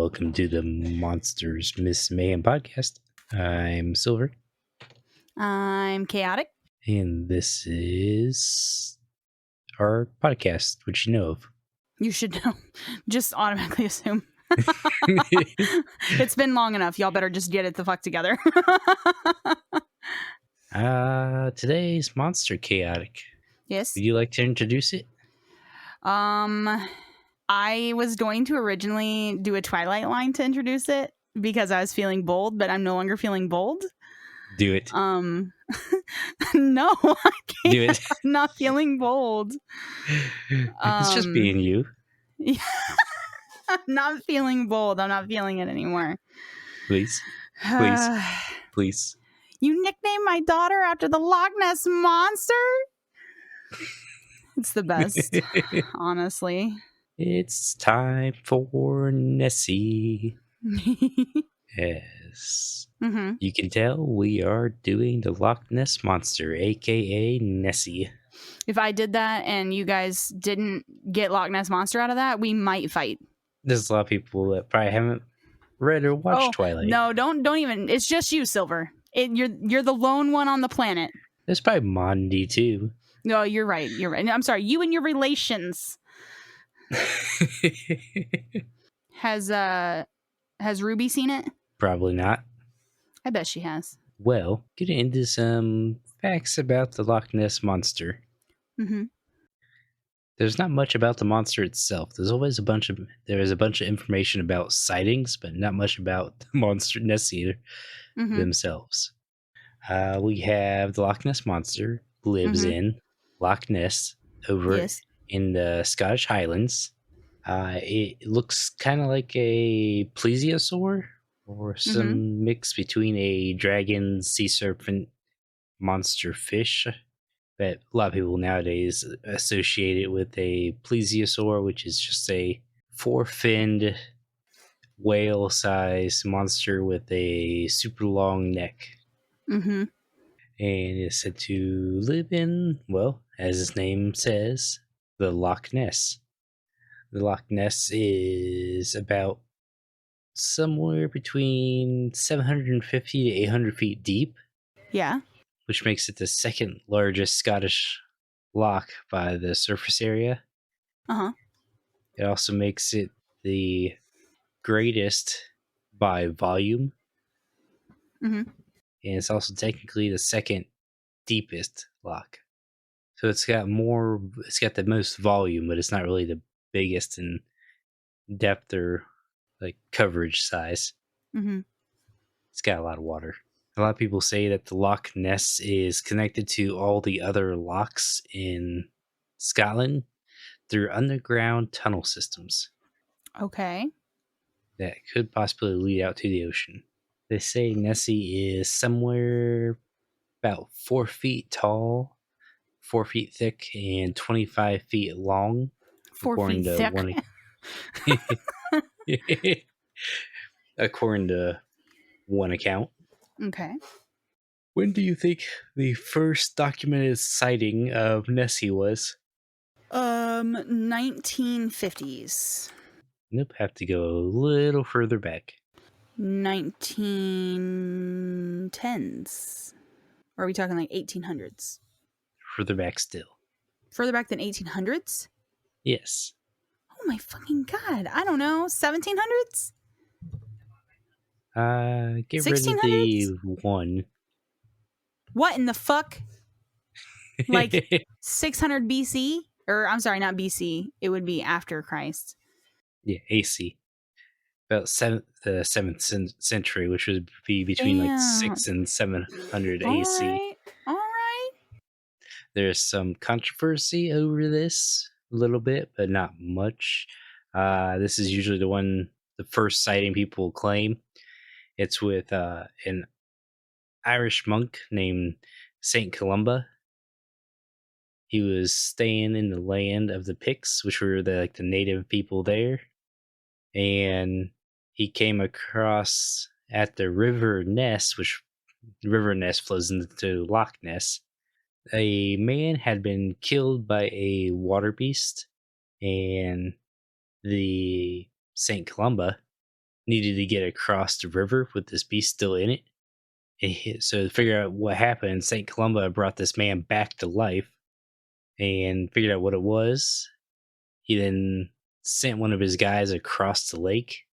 welcome to the Monsters Miss Mayhem podcast. I'm Silver, I'm Chaotic. and this is our podcast, which you know of. You should know. Just automatically assume. It's been long enough. Y'all better just get it the fuck together. Today's monster, Chaotic. Yes. Would you like to introduce it? I was going to originally do a Twilight line to introduce it because I was feeling bold, but I'm no longer feeling bold. Do it. No, I can't. Do it. I'm not feeling bold. It's just being you. Yeah. I'm not feeling bold. I'm not feeling it anymore. Please. Please. You nicknamed my daughter after the Loch Ness monster? It's the best, honestly. It's time for Nessie. Yes. Mm-hmm. You can tell we are doing the Loch Ness monster, aka Nessie. If I did that and you guys didn't get Loch Ness monster out of that, we might fight. There's a lot of people that probably haven't read or watched Twilight. No, don't even. It's just you, Silver. You're the lone one on the planet. There's probably Mondi too. No, you're right. You're right. I'm sorry. You and your relations. Has Ruby seen it? Probably not. I bet she has. Well, getting into some facts about the Loch Ness monster. Mm-hmm. There's not much about the monster itself. There's a bunch of information about sightings, but not much about the monster Nessie themselves. We have the Loch Ness monster lives in Loch Ness over in the Scottish Highlands. It looks kind of like a plesiosaur or some mix between a dragon, sea serpent, monster fish. But a lot of people nowadays associate it with a plesiosaur, which is just a four-finned whale-sized monster with a super long neck. Mm-hmm. And is said to live in, well, as its name says, the Loch Ness. The Loch Ness is about somewhere between 750 to 800 feet deep. Yeah. Which makes it the second largest Scottish loch by the surface area. Uh-huh. It also makes it the greatest by volume. Mm-hmm. And it's also technically the second deepest loch. So it's got the most volume, but it's not really the biggest in depth or like coverage size. Mm-hmm. It's got a lot of water. A lot of people say that the Loch Ness is connected to all the other lochs in Scotland through underground tunnel systems. Okay. That could possibly lead out to the ocean. They say Nessie is somewhere about 4 feet tall, 4 feet thick, and 25 feet long. 4 feet thick. According to one account. Okay. When do you think the first documented sighting of Nessie was? 1950s. Nope, have to go a little further back. 1910s. Or are we talking like 1800s? Further back still. Further back than 1800s? Yes. Oh my fucking god. I don't know. 1700s? Get rid of the one. What in the fuck? Like 600 BC? Or I'm sorry, not BC. It would be after Christ. Yeah, AC. About the 7th century, which would be between like 6 and 700 AC. All right. There's some controversy over this a little bit, but not much. This is usually the first sighting people claim. It's with an Irish monk named Saint Columba. He was staying in the land of the Picts, which were the native people there. And he came across at the River Ness, which River Ness flows into Loch Ness. A man had been killed by a water beast, and the Saint Columba needed to get across the river with this beast still in it. So to figure out what happened, St. Columba brought this man back to life and figured out what it was. He then sent one of his guys across the lake.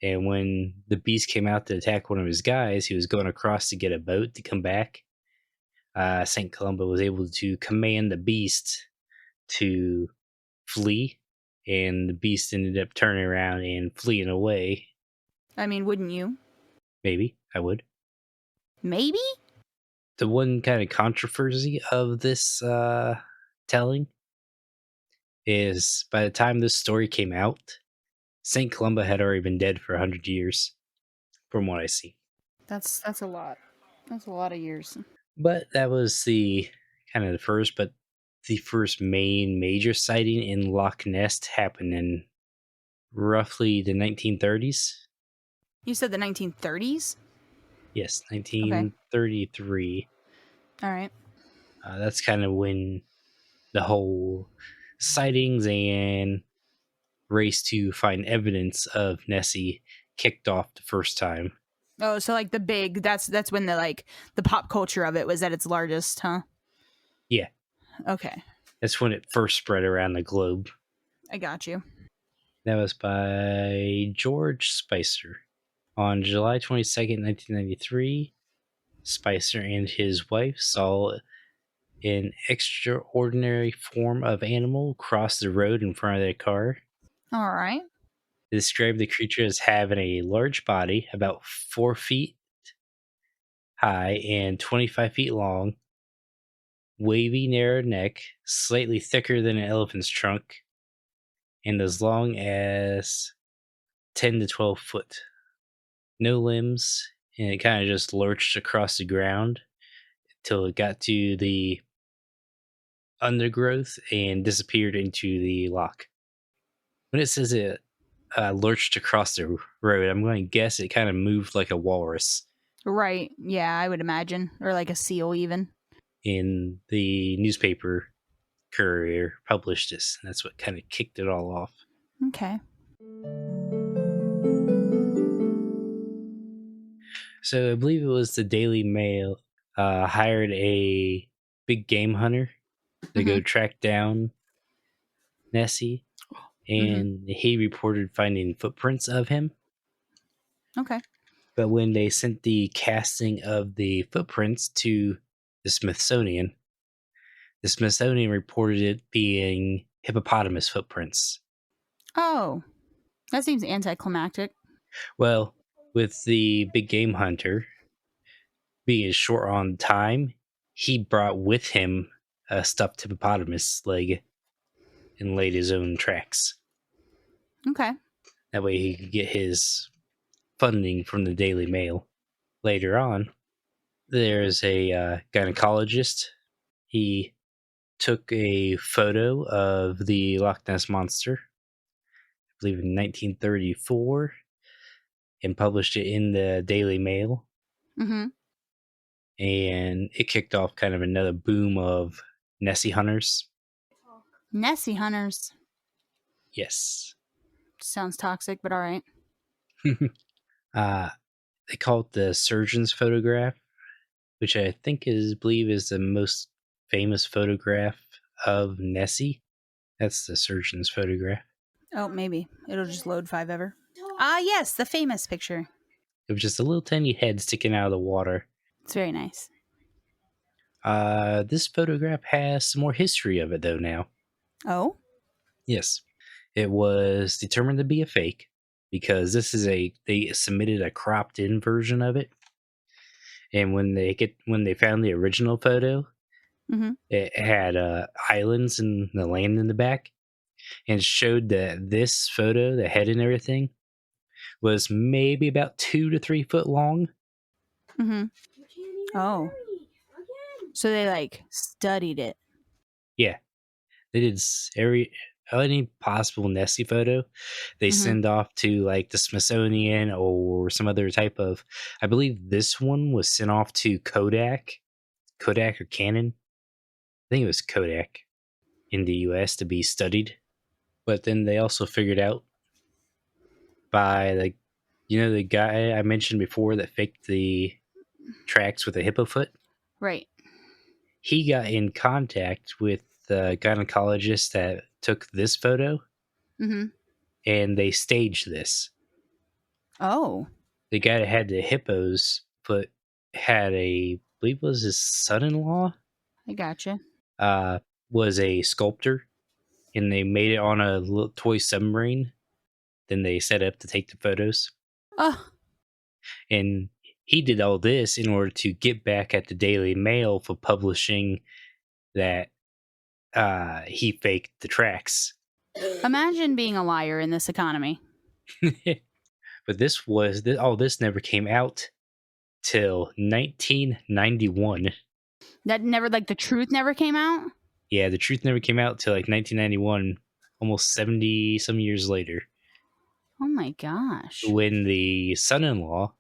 And when the beast came out to attack one of his guys, he was going across to get a boat to come back. St. Columba was able to command the beast to flee, and the beast ended up turning around and fleeing away. I mean, wouldn't you? Maybe I would. Maybe? The one kind of controversy of this telling is by the time this story came out, St. Columba had already been dead for 100 years, from what I see. That's a lot. That's a lot of years. But that was the kind of the first main major sighting in Loch Ness happened in roughly the 1930s. You said the 1930s? Yes, Okay. 1933. All right. That's kind of when the whole sightings and race to find evidence of Nessie kicked off the first time. Oh, so like the big that's when the pop culture of it was at its largest, huh? Yeah, Okay. that's when it first spread around the globe. I got you. That was by George Spicer. On July 22nd, 1993, Spicer and his wife saw an extraordinary form of animal cross the road in front of their car. All right. They described the creature as having a large body, about 4 feet high and 25 feet long, wavy, narrow neck, slightly thicker than an elephant's trunk, and as long as 10 to 12 foot. No limbs, and it kind of just lurched across the ground till it got to the undergrowth and disappeared into the loch. When it says it lurched across the road, I'm going to guess it kind of moved like a walrus. Right. Yeah, I would imagine. Or like a seal even. In the newspaper Courier published this, and that's what kind of kicked it all off. Okay. So I believe it was the Daily Mail hired a big game hunter to go track down Nessie, and he reported finding footprints of him. Okay. But when they sent the casting of the footprints to the Smithsonian reported it being hippopotamus footprints. Oh, that seems anticlimactic. Well, with the big game hunter being short on time, he brought with him a stuffed hippopotamus leg and laid his own tracks. Okay. That way he could get his funding from the Daily Mail. Later on, there's a gynecologist. He took a photo of the Loch Ness Monster, I believe in 1934, and published it in the Daily Mail. Mm-hmm. And it kicked off kind of another boom of Nessie hunters. Nessie hunters. Yes. Sounds toxic, but all right. They call it the surgeon's photograph, which I believe is the most famous photograph of Nessie. That's the surgeon's photograph. Oh, maybe. It'll just load 5 ever. Ah, yes, the famous picture. It was just a little tiny head sticking out of the water. It's very nice. This photograph has some more history of it, though, now. Oh? Yes. It was determined to be a fake because they submitted a cropped in version of it. And when they found the original photo, it had islands and the land in the back, and showed that this photo, the head and everything, was maybe about 2 to 3 foot long. Oh. So they studied it. Yeah, they did any possible Nessie photo. They send off to the Smithsonian or some other type of. I believe this one was sent off to Kodak or Canon. I think it was Kodak in the U.S. to be studied. But then they also figured out by You know the guy I mentioned before that faked the tracks with a hippo foot? Right. He got in contact with the gynecologist that took this photo, Mm-hmm. and they staged this. Oh. The guy that had the hippo's foot had I believe it was his son-in-law, I gotcha. uh, was a sculptor, and they made it on a little toy submarine. Then they set up to take the photos. Oh. And he did all this in order to get back at the Daily Mail for publishing that he faked the tracks. Imagine being a liar in this economy. But all this never came out till 1991. That never, like, the truth never came out? Yeah, the truth never came out till like 1991, almost 70 some years later, Oh my gosh. when the son-in-law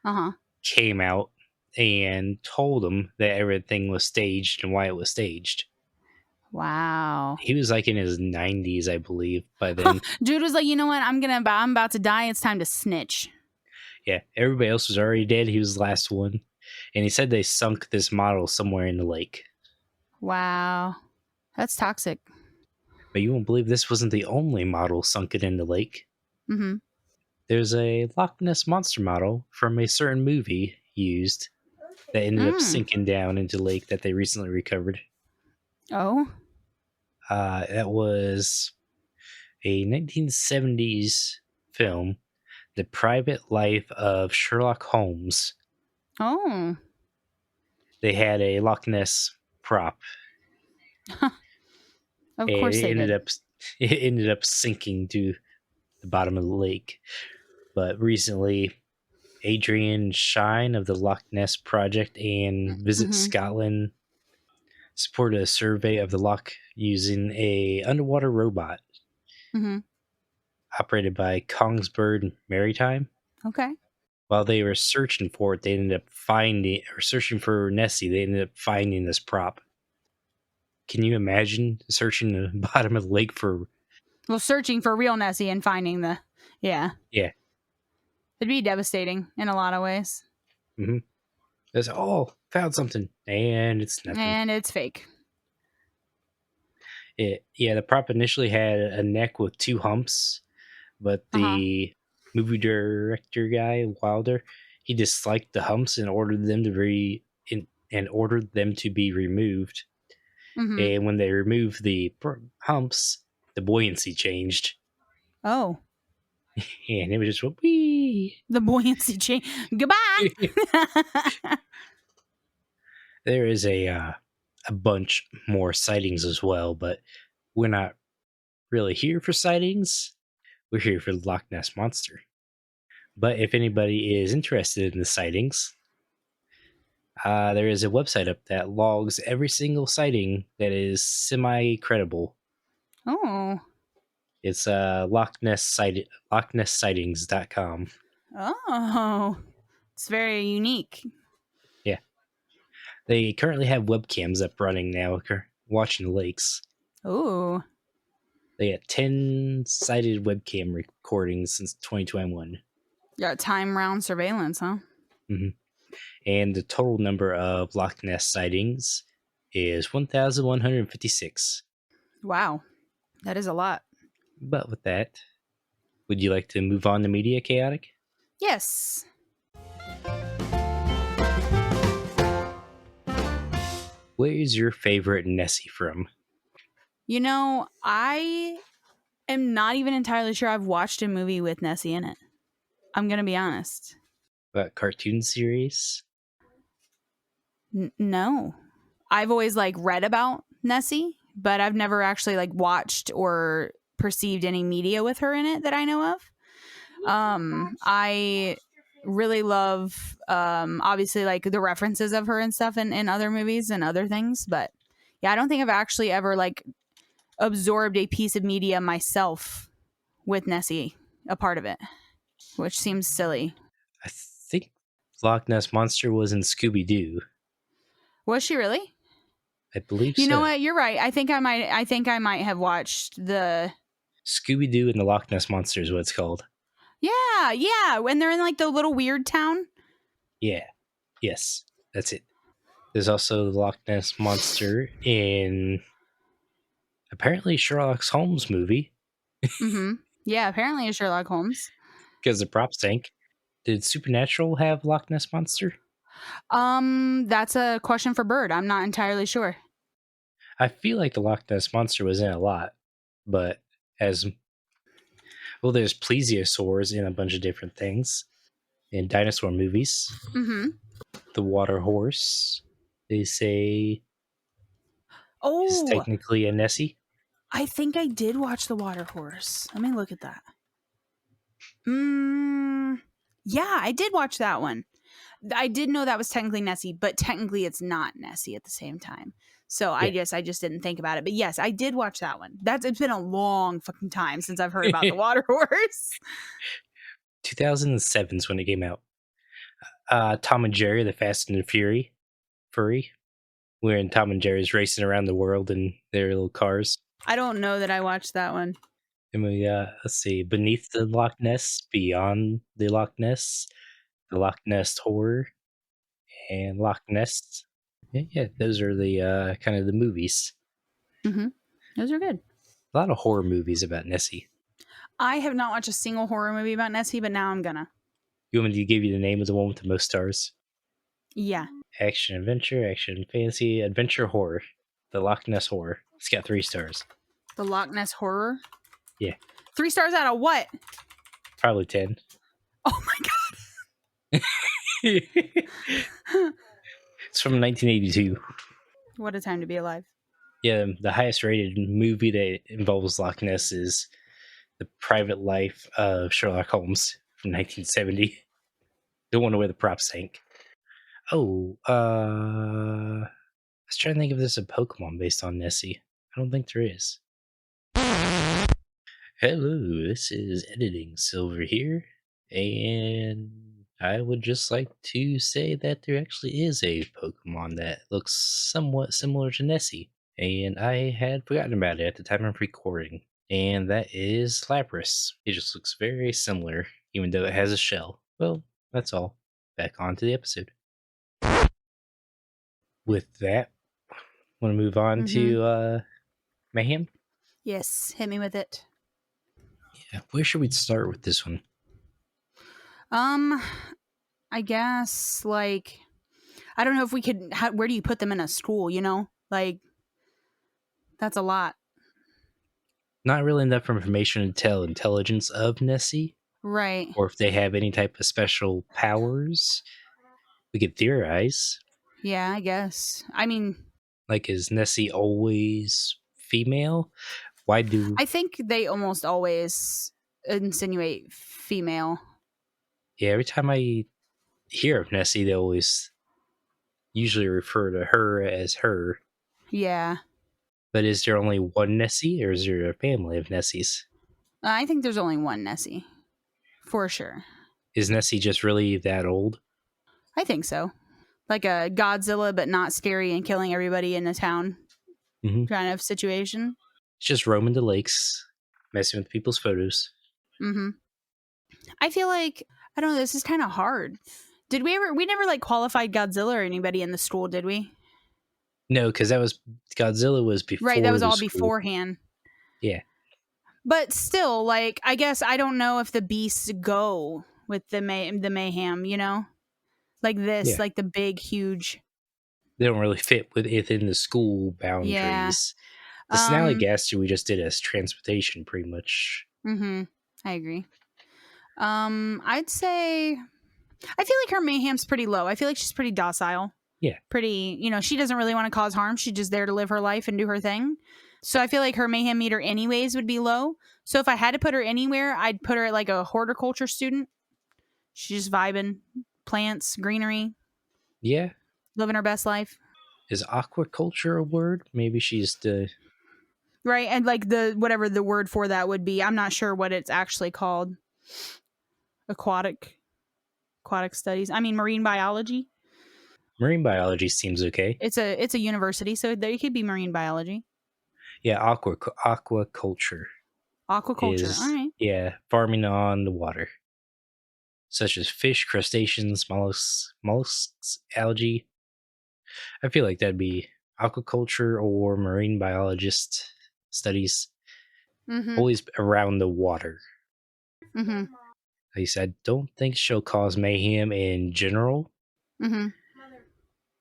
Uh-huh. came out and told him that everything was staged and why it was staged. Wow. He was like in his 90s, I believe, by then. Dude was like, you know what? I'm about to die. It's time to snitch. Yeah, everybody else was already dead. He was the last one. And he said they sunk this model somewhere in the lake. Wow. That's toxic. But you won't believe this wasn't the only model sunken in the lake. Mm-hmm. There's a Loch Ness monster model from a certain movie used that ended up sinking down into the lake that they recently recovered. Oh? That was a 1970s film, The Private Life of Sherlock Holmes. Oh. They had a Loch Ness prop. Of course they did. It ended up sinking to the bottom of the lake. But recently, Adrian Shine of the Loch Ness Project and Visit Scotland supported a survey of the loch using a underwater robot operated by Kongsberg Maritime. Okay. While they were searching for it, searching for Nessie, they ended up finding this prop. Can you imagine searching the bottom of the lake for... Well, searching for real Nessie and finding the... Yeah. Yeah. It'd be devastating in a lot of ways. Mm-hmm. It's, found something. And it's nothing. And it's fake. The prop initially had a neck with 2 humps, but the movie director guy, Wilder, he disliked the humps and ordered them to be removed. And when they removed the humps, the buoyancy changed. Oh. And it was just whee. The buoyancy change. Goodbye. There is a bunch more sightings as well, but we're not really here for sightings. We're here for the Loch Ness Monster. But if anybody is interested in the sightings, there is a website up that logs every single sighting that is semi-credible. Oh. It's LochNessSightings.com. Oh. It's very unique. Yeah. They currently have webcams up running now, watching the lakes. Ooh. They got 10 sighted webcam recordings since 2021. Got time-round surveillance, huh? Mm-hmm. And the total number of Loch Ness sightings is 1,156. Wow. That is a lot. But with that, would you like to move on to media, Kaotic? Yes. Where's your favorite Nessie from? You know, I am not even entirely sure I've watched a movie with Nessie in it. I'm going to be honest. About cartoon series? No. I've always read about Nessie, but I've never actually watched or perceived any media with her in it that I know of. I really love obviously the references of her and stuff in other movies and other things, but yeah, I don't think I've actually ever absorbed a piece of media myself with Nessie a part of it, which seems silly. I think Loch Ness Monster was in Scooby-Doo. Was she really? I believe so. You know what? You're right. I think I might have watched the Scooby-Doo and the Loch Ness Monster is what it's called. Yeah. When they're in like the little weird town. Yeah. Yes. That's it. There's also the Loch Ness Monster in apparently Sherlock Holmes movie Mm-hmm. Yeah, apparently it's Sherlock Holmes. because the prop sank. Did Supernatural have Loch Ness Monster? That's a question for Bird. I'm not entirely sure. I feel like the Loch Ness Monster was in a lot, but as well, there's plesiosaurs in a bunch of different things in dinosaur movies. Mm-hmm. The water horse, they say, is Oh, technically a Nessie. I think I did watch The Water Horse. Let me look at that. Mm, yeah, I did watch that one. I did know that was technically Nessie, but technically it's not Nessie at the same time. So I Yeah. guess I just didn't think about it. But yes, I did watch that one. It's been a long fucking time since I've heard about The Water Horse. 2007 is when it came out. Tom and Jerry, the Fast and the Furry, wherein Tom and Jerry's racing around the world in their little cars. I don't know that I watched that one. And we let's see, Beneath the Loch Ness, Beyond the Loch Ness, the Loch Ness Horror, and Loch Ness. Yeah, those are the kind of the movies. Mm-hmm. Those are good. A lot of horror movies about Nessie. I have not watched a single horror movie about Nessie, but now I'm gonna. You want me to give you the name of the one with the most stars? Yeah. Action adventure, action fantasy, adventure horror. The Loch Ness Horror. It's got 3 stars. The Loch Ness Horror? Yeah. 3 stars out of what? Probably 10. Oh my god. It's from 1982. What a time to be alive. Yeah, the highest rated movie that involves Loch Ness is The Private Life of Sherlock Holmes from 1970. The one where the prop sank. Oh, I was trying to think if there's a Pokemon based on Nessie. I don't think there is. Hello, this is Editing Silver here, and I would just like to say that there actually is a Pokemon that looks somewhat similar to Nessie, and I had forgotten about it at the time of recording, and that is Lapras. It just looks very similar, even though it has a shell. Well, that's all. Back on to the episode. With that, want to move on to Mayhem? Yes, hit me with it. Yeah, where should we start with this one? I guess like I don't know if we could. Where do you put them in a school? You know, like that's a lot, Not really enough information to tell intelligence of Nessie, right? or if they have any type of special powers. We could theorize. Yeah, I guess. I mean, Like, is Nessie always female? Why do... I think they almost always insinuate female. Yeah, every time I hear of Nessie, they always usually refer to her as her. Yeah, But is there only one Nessie, or is there a family of Nessies? I think there's only one Nessie, for sure. Is Nessie just really that old? I think so. Like a Godzilla, but not scary and killing everybody in the town kind of situation. It's just roaming the lakes, messing with people's photos. Mm-hmm. I feel like, I don't know, this is kind of hard. Did we never like qualified Godzilla or anybody in the school, did we? No, because that was Godzilla was before. Right, that was the all school. beforehand. Yeah. But still, like, I guess I don't know if the beasts go with the mayhem, you know? Like this, Yeah. like the big, huge. They don't really fit within the school boundaries. Yeah. The Snallygaster we just did as transportation, pretty much. Mm-hmm. I agree. I'd say I feel like her mayhem's pretty low. I feel like she's pretty docile. Yeah. Pretty, you know, she doesn't really want to cause harm. She's just there to live her life and do her thing. So I feel like her mayhem meter anyways would be low. So if I had to put her anywhere, I'd put her at like a horticulture student. She's just vibing, plants, greenery. Yeah. Living her best life. Is aquaculture a word? Maybe she's the... Right, and like the whatever the word for that would be. I'm not sure what it's actually called. Aquatic studies. I mean, marine biology. Marine biology seems okay. It's a university, so there could be marine biology. Yeah, aquaculture. Aquaculture. Is, all right. yeah, farming on the water. such as fish, crustaceans, mollusks, algae. I feel like that'd be aquaculture or marine biologist studies, always around the water. Like I said, I don't think she'll cause mayhem in general,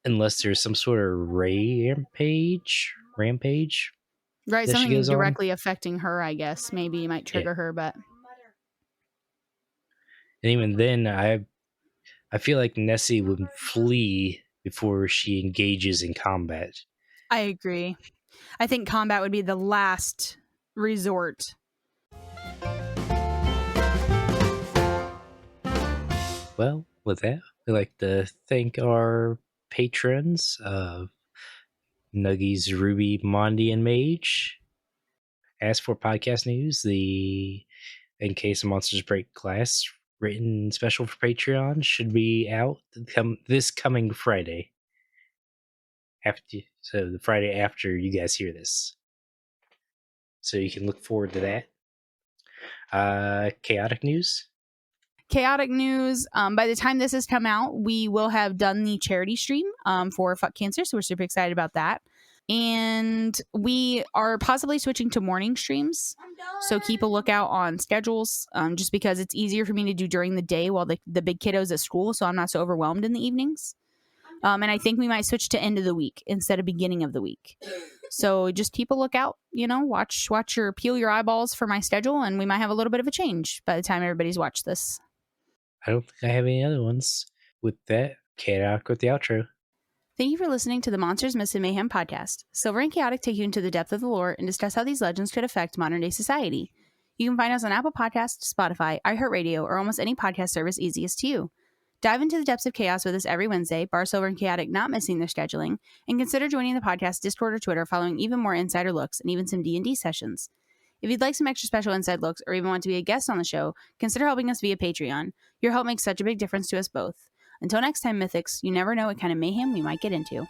unless there's some sort of rampage. Right, that she something goes on. directly affecting her, I guess. Maybe might trigger her, but. And even then, I feel like Nessie would flee before she engages in combat. I agree. I think combat would be the last resort. Well, with that, we'd like to thank our patrons of Nuggies, Ruby, Mondi, and Mage. As for podcast news, the In Case of Monsters Break class written special for Patreon should be out this coming Friday. So the Friday after you guys hear this. So you can look forward to that. Chaotic news. Chaotic news. By the time this has come out, we will have done the charity stream for Fuck Cancer. So we're super excited about that. And we are possibly switching to morning streams. So keep a lookout on schedules, just because it's easier for me to do during the day while the big kiddo's at school. So I'm not so overwhelmed in the evenings. And I think we might switch to end of the week instead of beginning of the week. So just keep a lookout, watch peel your eyeballs for my schedule, and we might have a little bit of a change by the time everybody's watched this. I don't think I have any other ones. With that, Chaotic with the outro. Thank you for listening to the Monsters, Myths, and Mayhem podcast. Silver and Chaotic take you into the depth of the lore and discuss how these legends could affect modern-day society. You can find us on Apple Podcasts, Spotify, iHeartRadio, or almost any podcast service easiest to you. Dive into the depths of chaos with us every Wednesday, bar Silver and Chaotic not missing their scheduling, and consider joining the podcast Discord or Twitter, following even more insider looks and even some D&D sessions. If you'd like some extra special inside looks or even want to be a guest on the show, consider helping us via Patreon. Your help makes such a big difference to us both. Until next time, Mythics, you never know what kind of mayhem we might get into.